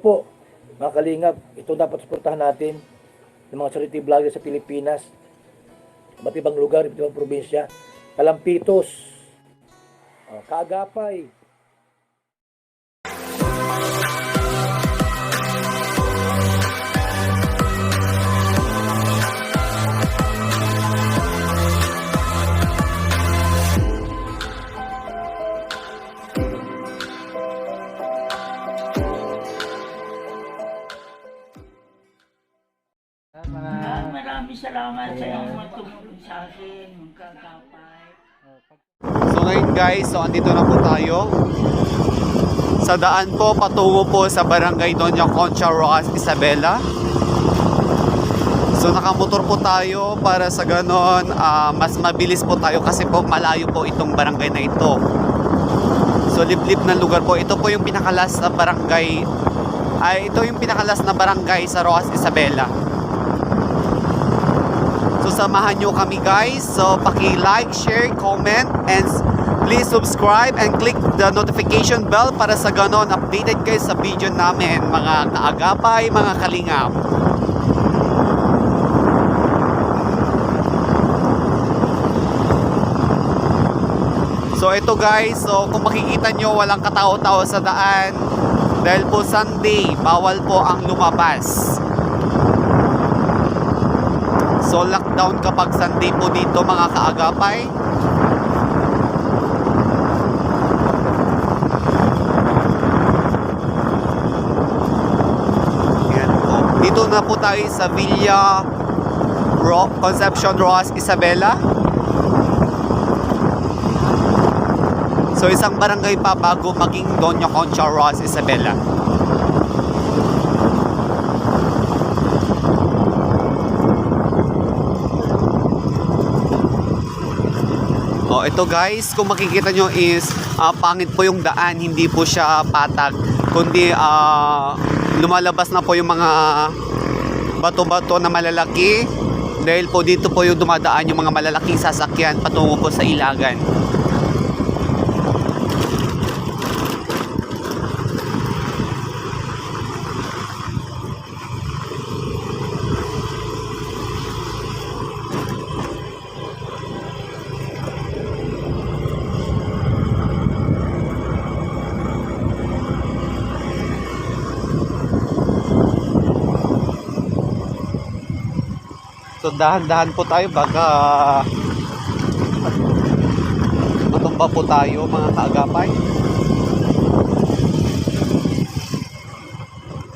po, mga kalingap, ito dapat suportahan natin ng mga charity vlogger sa Pilipinas, iba't ibang lugar, iba't ibang probinsya, Kalampitos, Kaagapay. Maraming salamat sa iyong tumulong sa akin, magkakapay. So ngayon guys, so andito na po tayo sa daan po patungo po sa Barangay Doña Concha, Rojas, Isabela. So nakamotor po tayo para sa ganon mas mabilis po tayo kasi po malayo po itong barangay na ito. So liblib na lugar po. Ito po yung pinakalas na barangay, ito yung pinakalas na barangay sa Rojas, Isabela. So samahan nyo kami guys. So paki-like, share, comment, and please subscribe and click the notification bell para sa ganon updated kayo sa video namin, mga kaagapay, mga kalingap. So ito guys, so kung makikita nyo walang katao-tao sa daan dahil po Sunday, bawal po ang lumabas. So lockdown kapag Sunday po dito mga kaagapay. Yan po. Dito na po tayo sa Villa Concepcion, Rojas, Isabela. So isang barangay pa bago maging Doña Concha, Rojas, Isabela. Ito guys, kung makikita nyo is pangit po yung daan, hindi po siya patag, kundi lumalabas na po yung mga bato-bato na malalaki dahil po dito po yung dumadaan yung mga malalaking sasakyan patungo po sa Ilagan. So dahan-dahan po tayo baka matumba po tayo mga kaagapay.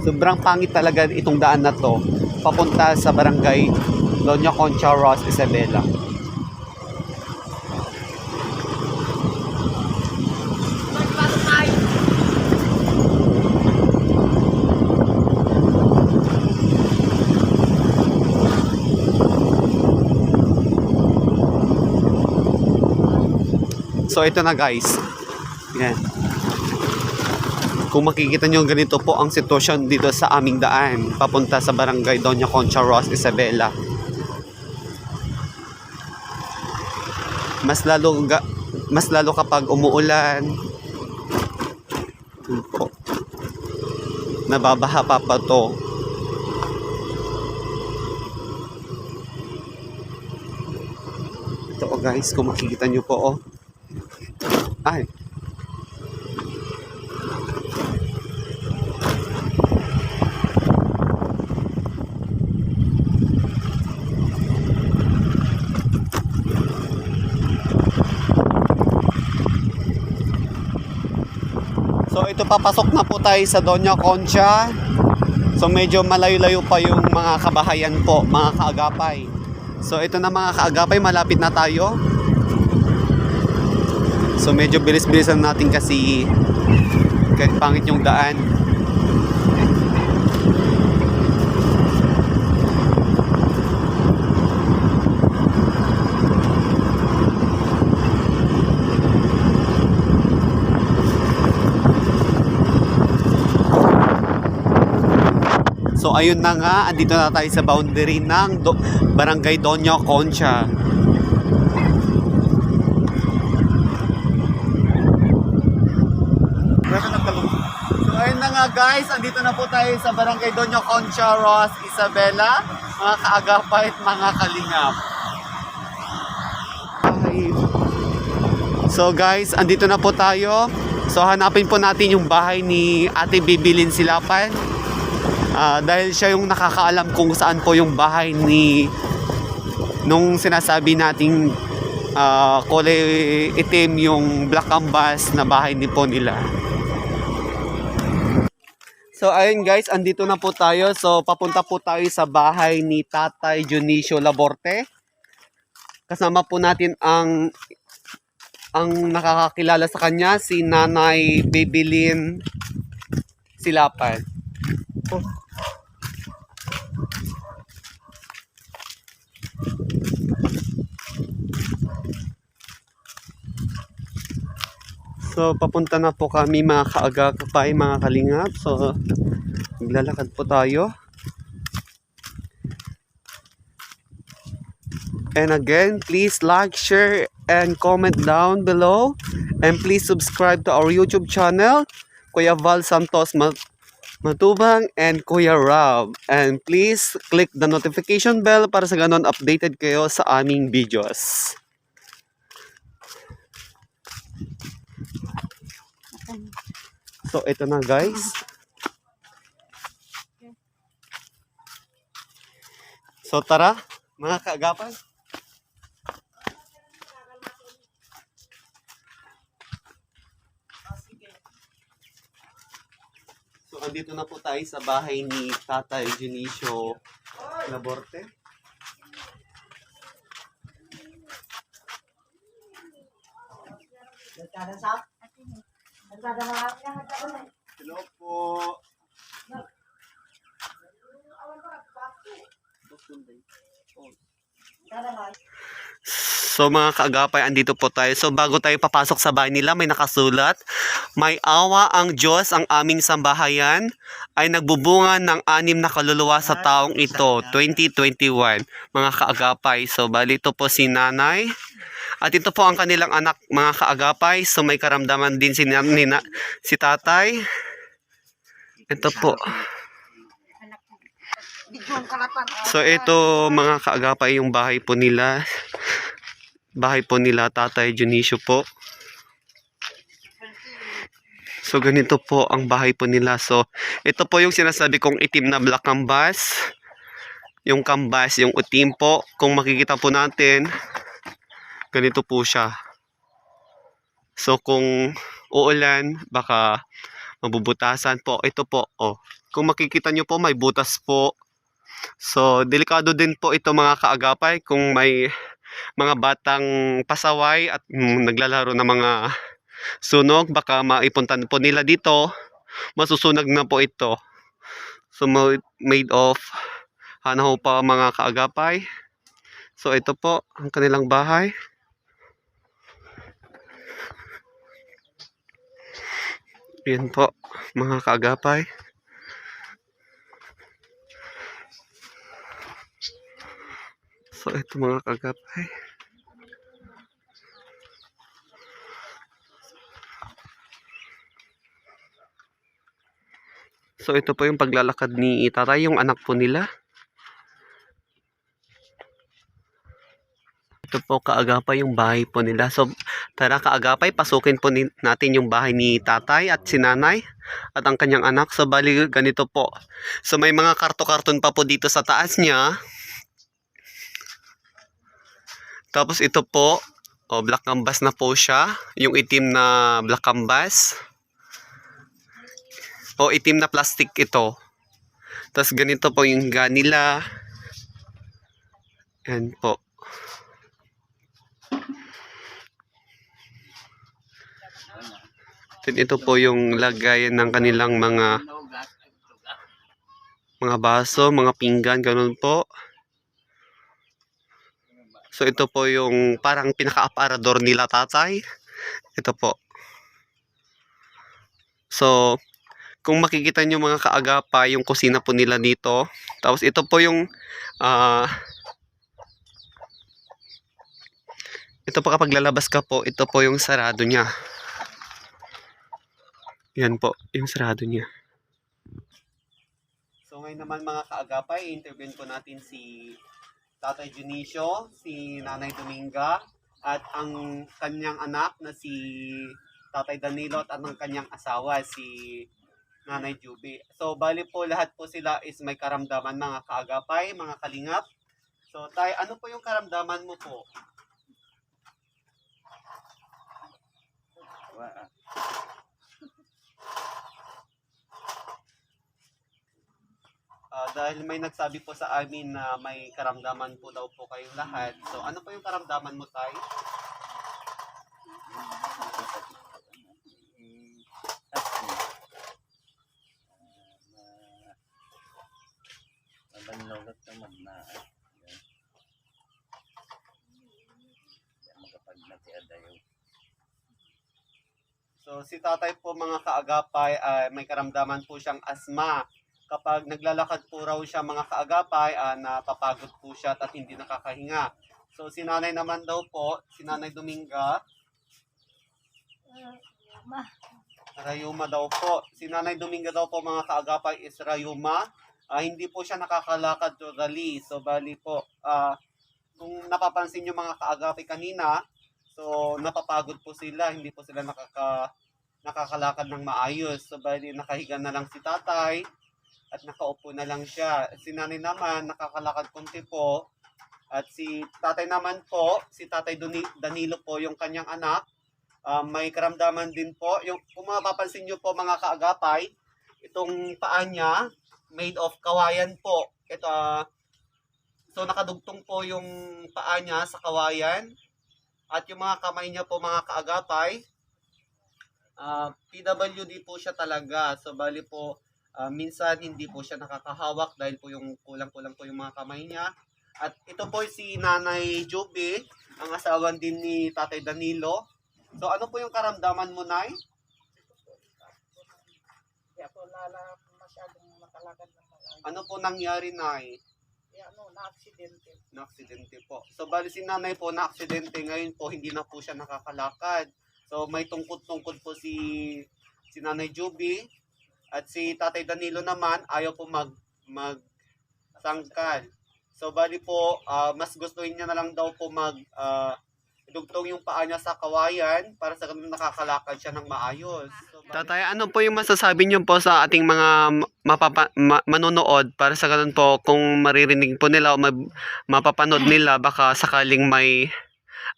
Sobrang pangit talaga itong daan na to papunta sa barangay Doña Concha, Rojas, Isabela. So ito na guys. Yan. Kung makikita nyo ganito po ang sitwasyon dito sa aming daan papunta sa barangay Doña Concha, Rojas, Isabela. Mas lalo kapag umuulan. Yun po. Nababaha pa to. Ito guys, kung makikita nyo po ay. So ito papasok na po tayo sa Doña Concha. So medyo malayo-layo pa yung mga kabahayan po, mga kaagapay. So ito na mga kaagapay, malapit na tayo. So medyo bilis-bilisan natin kasi kahit pangit yung daan. So ayun na nga, andito na tayo sa boundary ng Barangay Doña Concha. So ayun na nga mga guys, andito na po tayo sa Barangay Doña Concha, Ross, Isabela, mga kaagapay at mga kalingap. So guys, andito na po tayo. So hanapin po natin yung bahay ni Ate Bibilin Silapan. Dahil siya yung nakakaalam kung saan po yung bahay ni nung sinasabi nating kulay itim yung black canvas na bahay ni po nila. So ayun guys, andito na po tayo. So papunta po tayo sa bahay ni Tatay Junicio Laborte. Kasama po natin ang nakakakilala sa kanya, si Nanay Bibilin Silapan. Oh. So, papunta na po kami mga kaagapay, mga kalingap. So, maglalakad po tayo. And again, please like, share, and comment down below. And please subscribe to our YouTube channel, Kuya Val Santos Matubang and Kuya Rob. And please click the notification bell para sa ganon updated kayo sa aming videos. So, ito na guys. So, tara, mga kaagapan. So, andito na po tayo sa bahay ni Tatay Junicio Laborte. Hello po. So mga kaagapay, andito po tayo. So bago tayo papasok sa bahay nila, may nakasulat, "May awa ang Diyos, ang aming sambahayan ay nagbubunga ng 6 na kaluluwa sa taong ito, 2021." Mga kaagapay, so bali ito po si Nanay. At ito po ang kanilang anak, mga kaagapay. So may karamdaman din si Tatay. Ito po. So ito mga kaagapay yung bahay po nila. Bahay po nila Tatay Junicio po. So ganito po ang bahay po nila. So ito po yung sinasabi kong itim na black canvas. Yung canvas, yung itim po. Kung makikita po natin, ganito po siya. So kung uulan, baka mabubutasan po. Ito po, oh. Kung makikita nyo po, may butas po. So delikado din po ito mga kaagapay kung may mga batang pasaway at naglalaro ng mga sunog, baka maipuntan po nila dito, masusunog na po ito. So made of hanaho pa mga kaagapay. So ito po ang kanilang bahay. Yan po mga kaagapay. So ito mga kaagapay. So ito po yung paglalakad ni Tatay, yung anak po nila. Ito po kaagapay yung bahay po nila. So tara kaagapay, pasukin po natin yung bahay ni Tatay at si Nanay at ang kanyang anak. So bali ganito po. So may mga karton pa po dito sa taas niya. Tapos ito po, oh, black canvas na po siya. Yung itim na black canvas. O itim na plastic ito. Tapos ganito po yung nila. Yan po. Then ito po yung lagayan ng kanilang mga baso, mga pinggan, ganun po. So ito po yung parang pinaka-aparador nila Tatay. Ito po. So kung makikita nyo mga kaagapay, yung kusina po nila dito. Tapos ito po yung ito po kapag lalabas ka po, ito po yung sarado niya. Yan po, yung sarado niya. So ngayon naman mga kaagapay, interview po natin si Tatay Dionisio, si Nanay Dominga, at ang kanyang anak na si Tatay Danilo at ang kanyang asawa si Nanay Juby. So bali po lahat po sila is may karamdaman mga kaagapay, mga kalingap. So tay, ano po yung karamdaman mo po? Dahil may nagsabi po sa amin na may karamdaman po daw po kayong lahat. So ano po yung karamdaman mo tay? Mabanlulot naman na magkapag-nati adayo. So si tatay po mga kaagapay ay may karamdaman po siyang asma. Kapag naglalakad po raw siya mga kaagapay, napapagod po siya at hindi nakakahinga. So si nanay naman daw po, si Nanay Dominga, rayuma daw po. Si Nanay Dominga daw po mga kaagapay is rayuma. Hindi po siya nakakalakad totally. So bali po, kung napapansin nyo mga kaagapay kanina, so napapagod po sila, hindi po sila nakakalakad ng maayos. So bali nakahiga na lang si tatay at nakaupo na lang siya. Si nanay naman nakakalakad konti po. At si tatay naman po, si Tatay Danilo po yung kanyang anak, may karamdaman din po. Yung, kung mapapansin nyo po mga kaagapay, itong paa niya, made of kawayan po. Ito, so nakadugtong po yung paa niya sa kawayan. At yung mga kamay niya po mga kaagapay, PWD po siya talaga. So bali po, minsan hindi po siya nakakahawak dahil po yung kulang-kulang po yung mga kamay niya. At ito po si Nanay Juby, ang asawa din ni Tatay Danilo. So ano po yung karamdaman mo, Nay? Hindi ako masyadong makalakad ng mga. Ano po nangyari, Nay? Na-aksidente. Na-aksidente po. So bali si Nanay po na-aksidente, ngayon po hindi na po siya nakakalakad. So may tungkod-tungkod po si Nanay Juby. At si Tatay Danilo naman, ayaw po mag-tangkal. So, bali po, mas gustuhin niya na lang daw po idugtong yung paa niya sa kawayan para sa ganun nakakalakad siya ng maayos. So, Tatay, ano po yung masasabi niyo po sa ating mga manonood para sa ganun po kung maririnig po nila o mapapanood nila baka sakaling may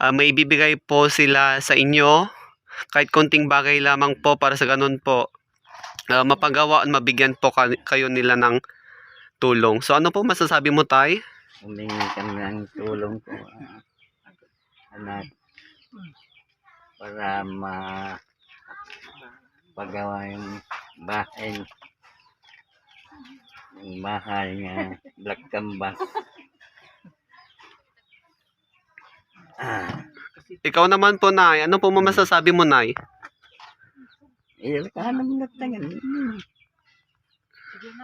ibibigay po sila sa inyo kahit konting bagay lamang po para sa ganun po mapagawa at mabigyan po kayo nila ng tulong. So ano po masasabi mo, Tay? Humingi kami ng tulong ko, anak, para pagawa yung bahay nga Black Canvas. Ikaw naman po, Nay. Ano po masasabi mo, Nay? Ilocano mo na tangan.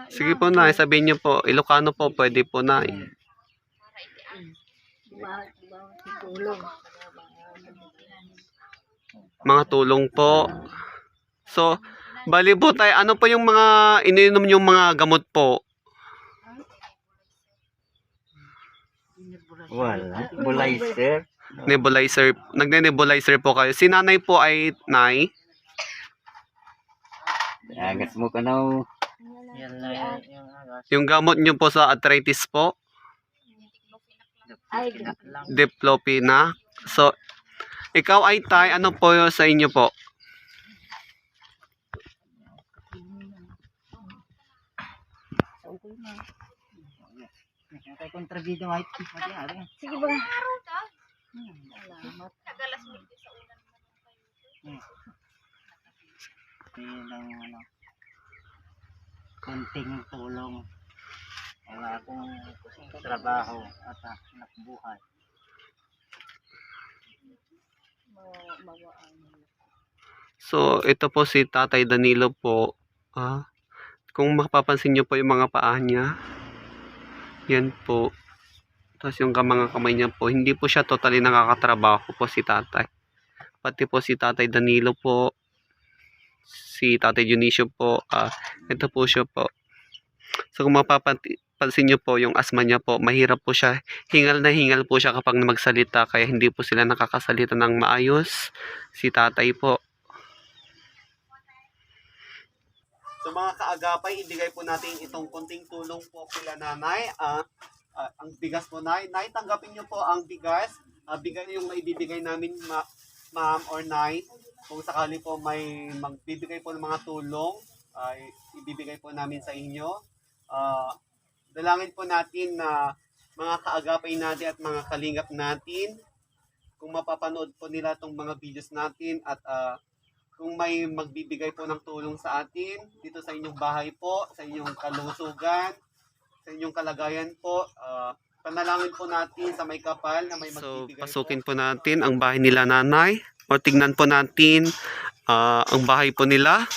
Sige po, Nay. Sabihin niyo po. Ilocano po. Pwede po, Nay. Mga tulong po. So, bali po tayo. Ano po yung mga iniinom yung mga gamot po? Wala. Bulizer. Nebulizer. Nagne-nebulizer po kayo. Si Nanay po ay Nay. Agas mo ka na. Yung gamot niyo po sa arthritis po? Diplopina. So, ikaw ay Tay, ano po sa inyo po? Kay kontrabido ay Sige ba? Nagalas mo dito sa ulan naman kayo. Ng konting tulong. Wala akong trabaho at nakbuhay. So, ito po si Tatay Danilo po. Kung mapapansin niyo po yung mga paa niya. Yan po. Tapos yung mga kamay niya po. Hindi po siya totally nakakatrabaho po si Tatay. Pati po si Tatay Danilo po. Si Tatay Dionisio po. Ito po siya po. So kung mapapansin nyo po yung asma niya po, mahirap po siya. Hingal na hingal po siya kapag magsalita kaya hindi po sila nakakasalita ng maayos. Si tatay po. So mga kaagapay, ibigay po natin itong konting tulong po kila nanay. Ang bigas po, nay. Nay, tanggapin niyo po ang bigas. Bigay yung maibibigay namin, ma'am or nay. Kung sakali po may magbibigay po ng mga tulong, ay ibibigay po namin sa inyo. Dalangin po natin na mga kaagapay natin at mga kalingap natin, kung mapapanood po nila itong mga videos natin at kung may magbibigay po ng tulong sa atin dito sa inyong bahay po, sa inyong kalusugan, sa inyong kalagayan po, panalangin po natin sa may kapal na may magbibigay. So, pasukin po natin ang bahay nila nanay o tignan po natin ang bahay po nila.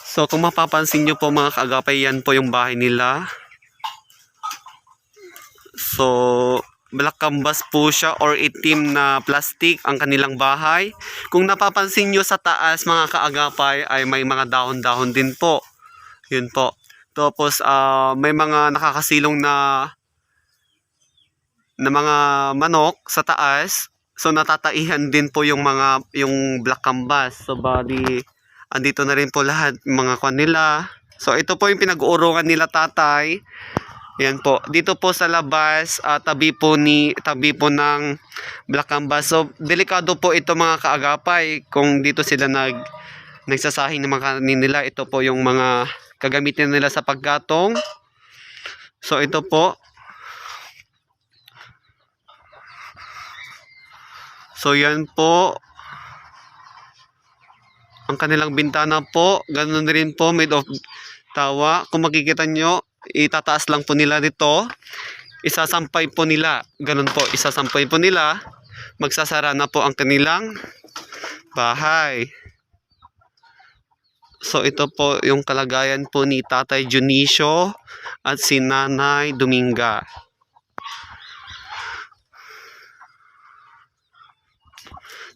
So, kung mapapansin nyo po mga kaagapay, yan po yung bahay nila. So, black canvas po siya or itim na plastic ang kanilang bahay. Kung napapansin nyo sa taas mga kaagapay ay may mga dahon-dahon din po. Yun po. Tapos may mga nakakasilong na mga manok sa taas. So natataihan din po yung black canvas. So bali andito na rin po lahat mga kwan nila. So ito po yung pinag-uurungan nila tatay. Yan po. Dito po sa labas, tabi po ng black canvas. So, delikado po ito mga kaagapay. Kung dito sila nagsasahing ng mga kanin nila, ito po yung mga kagamitin nila sa paggatong. So, ito po. So, yan po. Ang kanilang bintana po, ganun rin po, made of tawa. Kung makikita nyo, itataas lang po nila dito, isasampay po nila, ganun po, isasampay po nila, magsasara na po ang kanilang bahay. So ito po yung kalagayan po ni Tatay Junicio at si Nanay Dominga.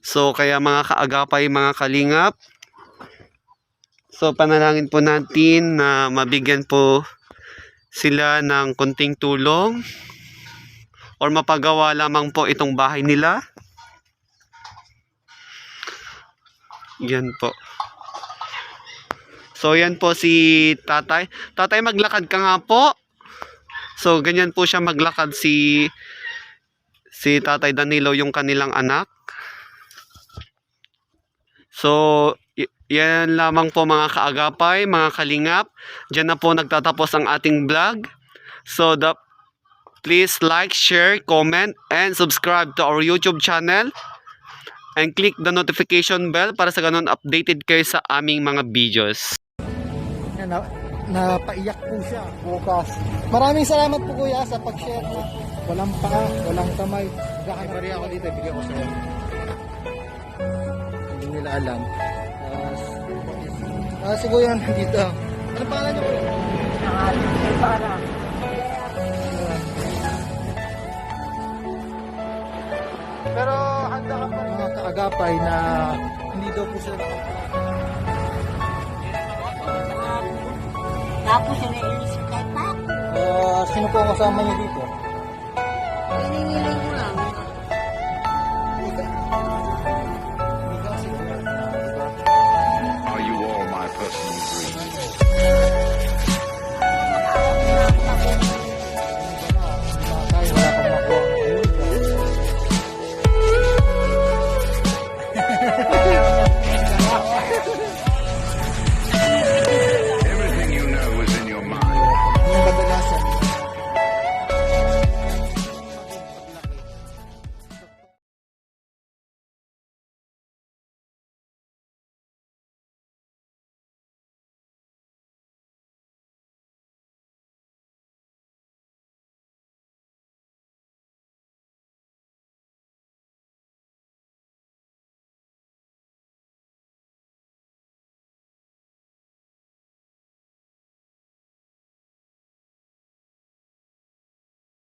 So kaya mga kaagapay, mga kalingap, so panalangin po natin na mabigyan po sila ng konting tulong or mapagawa lamang po itong bahay nila. Yan po. So yan po si tatay. Tatay, maglakad ka nga po. So ganyan po siya maglakad si Tatay Danilo, yung kanilang anak. So yan lamang po mga kaagapay, mga kalingap. Diyan na po nagtatapos ang ating vlog. So please like, share, comment, and subscribe to our YouTube channel. And click the notification bell para sa ganun updated kayo sa aming mga videos. Napaiyak po siya bukas. Maraming salamat po kuya sa pag-share na walang paa, walang kamay. Gakabari ako dito, bigyan ko sa'yo. Hindi nila alam. Si kuya nandito. Ano pangalan niyo kuya? Pero handa ka pa mga kaagapay na hindi daw po sila Tapos iniilis ka pa. sino po ang kasama niyo dito? Hiningiling mo